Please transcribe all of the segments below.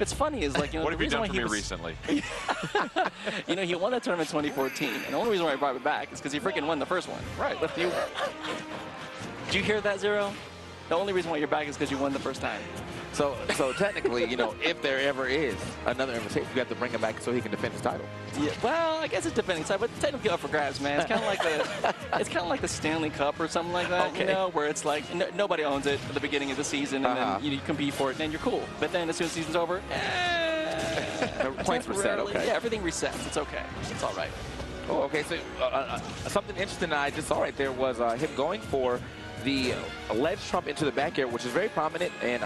It's funny is, like, you know, What the have you reason done why for he me was, recently? you know, he won that tournament in 2014, and the only reason why I brought it back is because he freaking won the first one. Right. Did you hear that, ZeRo? The only reason why you're back is because you won the first time. So technically, you know, if there ever is another invitation, you have to bring him back so he can defend his title. Yeah, well, I guess it's defending side, but technically up for grabs, man. It's kind of like the Stanley Cup or something like that, you know, where it's like nobody owns it at the beginning of the season, and then you compete for it, and then you're cool. But then as soon as the season's over, points reset. Okay. Yeah, everything resets. It's okay. It's all right. Oh, okay. So something interesting that I just saw right there was him going for the ledge trump into the back air, which is very prominent in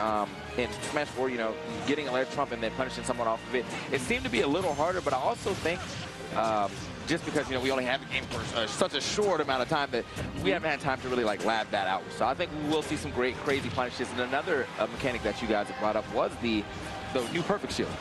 Smash 4, you know, getting a ledge trump and then punishing someone off of it. It seemed to be a little harder, but I also think just because, you know, we only have the game for such a short amount of time that we haven't had time to really, like, lab that out. So I think we will see some great, crazy punishes. And another mechanic that you guys have brought up was the new perfect shield.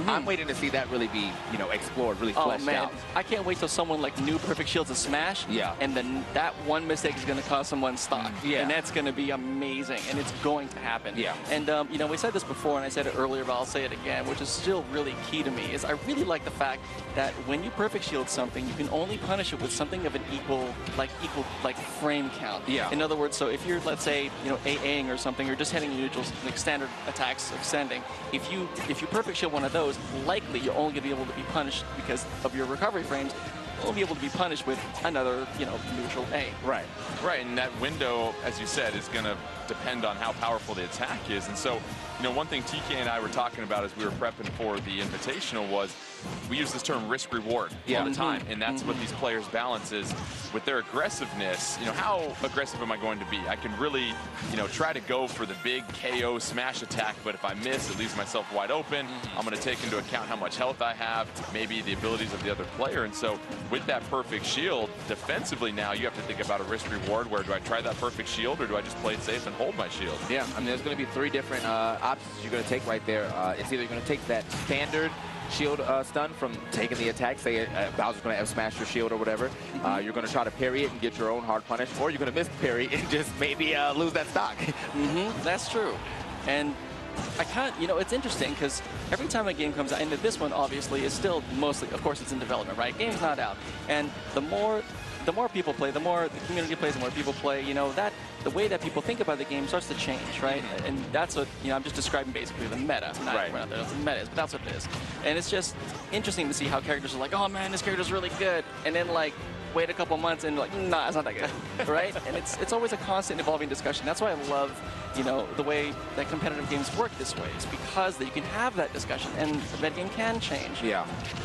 I'm waiting to see that really be, you know, explored, really fleshed out. I can't wait till someone like new perfect shields to Smash. Yeah. And then that one mistake is going to cost someone stock. Yeah. And that's going to be amazing, and it's going to happen. Yeah. And you know, we said this before, and I said it earlier, but I'll say it again, which is still really key to me. Is I really like the fact that when you perfect shield something, you can only punish it with something of an equal frame count. Yeah. In other words, so if you're, let's say, you know, AAing or something, or just hitting neutrals, like standard attacks of sending, if you perfect shield one of those, likely you're only going to be able to be punished because of your recovery frames. You'll be able to be punished with another, you know, neutral A. Right. Right, and that window, as you said, is going to depend on how powerful the attack is. And so, you know, one thing TK and I were talking about as we were prepping for the Invitational was we use this term risk-reward all the time, and that's what these players balance is with their aggressiveness. You know, how aggressive am I going to be? I can really, you know, try to go for the big KO smash attack, but if I miss, it leaves myself wide open. I'm going to take into account how much health I have, maybe the abilities of the other player, and so with that perfect shield, defensively now, you have to think about a risk-reward. Where do I try that perfect shield, or do I just play it safe and hold my shield? Yeah, I mean, there's going to be three different options you're going to take right there. It's either you're going to take that standard shield stun from taking the attack, say Bowser's going to smash your shield or whatever. You're going to try to parry it and get your own hard punish, or you're going to miss parry and just maybe lose that stock. That's true. And I can't, you know, it's interesting because every time a game comes out, and this one obviously is still mostly, of course, it's in development, right? Game's not out. And the more people play, the more the community plays, the more people play, you know, that the way that people think about the game starts to change, right? And that's what, you know, I'm just describing basically the meta. Not out there, that's what the meta is, but that's what it is. And it's just interesting to see how characters are like, oh man, this character's really good. And then like, wait a couple months and like, nah, it's not that good, right? And it's always a constant evolving discussion. That's why I love, you know, the way that competitive games work this way. It's because that you can have that discussion and that game can change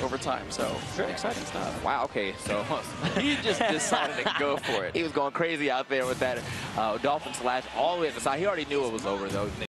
over time. So very exciting stuff. Wow, okay, so he just decided to go for it. He was going crazy out there with that dolphin slash all the way to the side. He already knew it was over though.